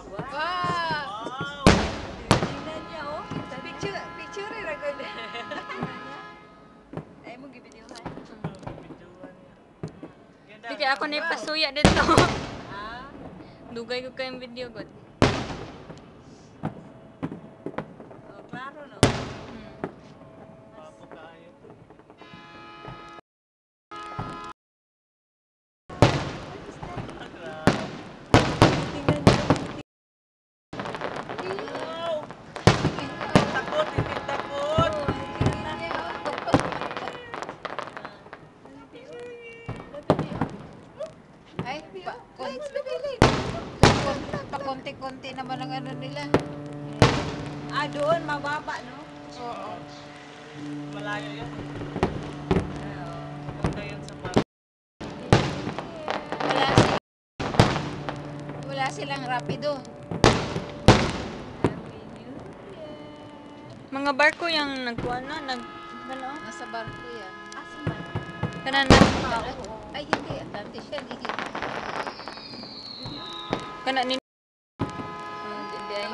Wow! Wow! Tingnan niya, oh. Picture rin agad. Ay mo gibidyohan. Videoan niya. Di kaya ako na ipasuya dito. Ah, Dugay ko kayong video god. oh, klaro no. Papo kayo. Tingnan niya. Wow! Takot, hindi takot! Ay, pakonti-konti naman ang ano nila. Ah, doon, mababa, no? Oo. Malayo yan. Pupunta yan sa park. Wala silang rapido. Mga barko yung nagkuha na, ano? Nasa barko yan. Kana na, Ay, hindi. Dante siya. kana ni. Di ay.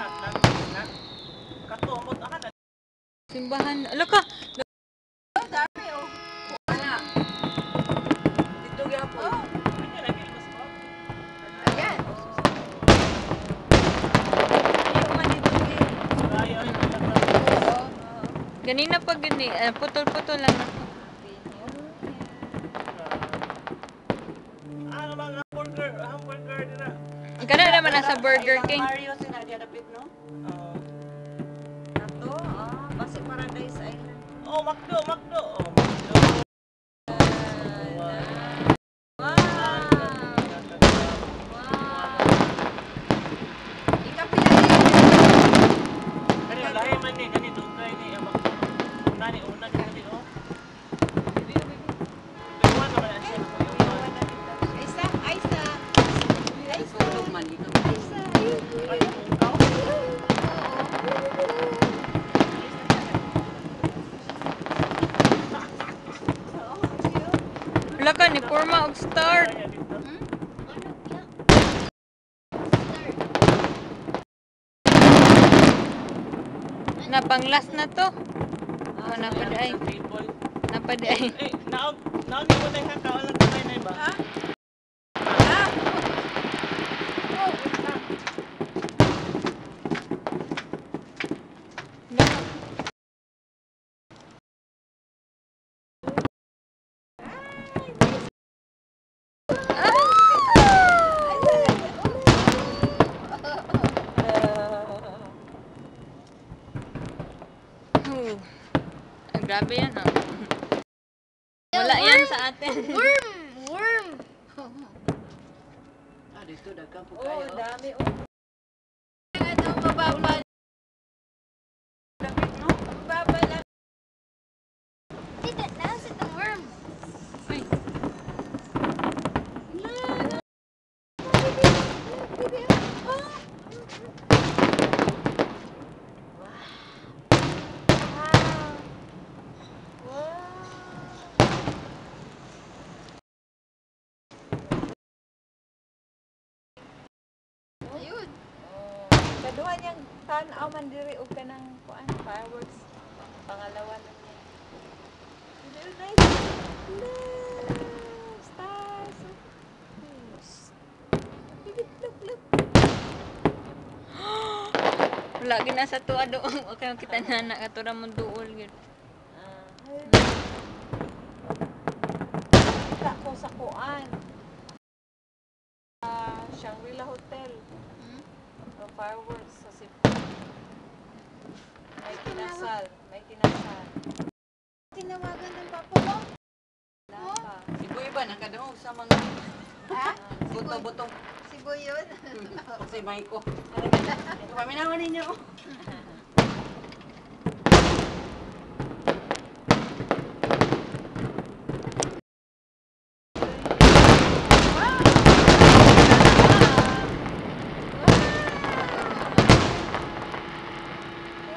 Katumot ako na. Simbahan. Ala ka. Dami, oh. Wala. Dito gapon. Oh. Hindi lagi mas pa. Ayan. Ayaw man dito eh. Kaya Oo. Ganina pag gani, putol-putol lang na. ang mga hamburger nila. Kana naman nasa Burger King. Mario sinadapit, no? Ato, Basi Paradise Island. Oh, McDo. Oh, McDo. Kani lahi man ni kani dugay ni una ni oh. Tuwan naman ang siya ko yung Aisa. ay ikaw. Wala ka ni Porma og Star. Kaya dito. Na pang last na to. Oh, napadi ay. Table. Napadi ay. Eh, naog mo tayong kakaon lang kamay na iba. Ha? Oh. Ay, grabe yan ah. Wala yan sa atin. Worm! Dito dagang po Oh, kayo. dami. Ano, mababa. Dapit no? Mababa lang. Ay. Ayun. Kaduha niyang tanaw man diri og kanang kuan fireworks. Pangalawa na niya. Very nice. Stars. Look. Wala gina sa tuwa doon. Okay, kita na nakatura mo duol gyud. Kita ko sa kuan. Shangri-La Hotel. Fireworks sa Cebu. May kinasal. Tinawagan ng papa mo? Napa. Sibo iba nakadaog sa mga Ha? buto-buto. Cebu yun? Si Maiko. Paminawan ninyo.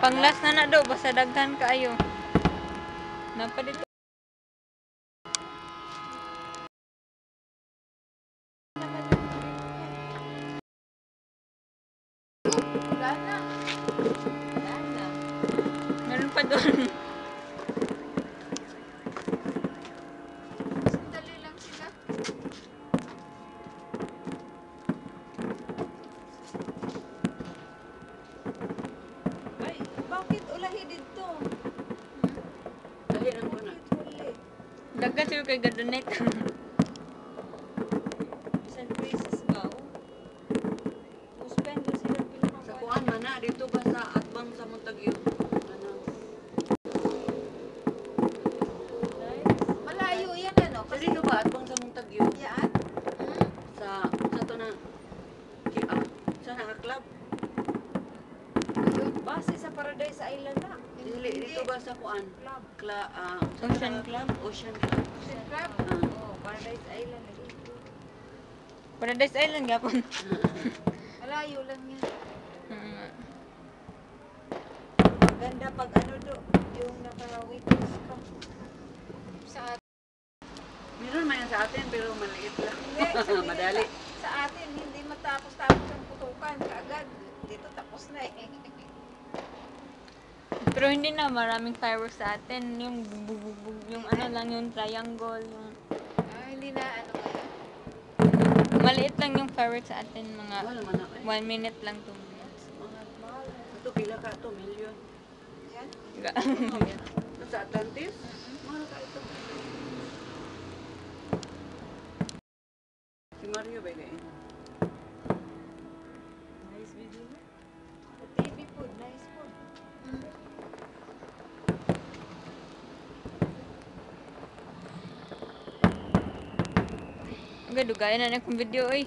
Panglas na do basta daghan kaayo. Napa dito. Wala na. Wala na. Meron pa doon. Sandali lang sila. Ay, bakit ulahi dito? Dali lang ko na. Bakit uli? Dagat sila kay Gadonet. San Francis ba? Muspend na sila Sa kuan man na dito ba sa atbang sa Montagyo? Ano? Malayo yan ano? Sa dito ba atbang sa Montagyo? Yan? Sa to na sa naka-club. Ayun, base sa Paradise Island na. Dili dito ba sa kuan? Club. Ocean Club. Ocean Club. Ocean Club? Ah. Oo, Paradise Island na dito. Paradise Island gapon. Malayo lang yan. Mm. Maganda pag ano do, yung naka-witness ka. Sa Meron man yan sa atin pero maliit lang. Hindi, sabihin Madali. Sa atin, hindi matapos-tapos ang putukan. Kaagad, dito tapos na eh. Pero hindi na maraming fireworks sa atin. Yung bububog, yung ano lang, yung triangle, yung Hindi na ano ngayon. maliit lang yung fireworks sa atin. Mga Wala man na. 1 minute lang, 2 minutes. Mahal. Ito pila ka to, milyon. Yan. Sa Atlantis? Mahal ka ito. Si Mario ba yun? Nice video na. TV food, nice food. Agad, dugayan na na akong video, oy.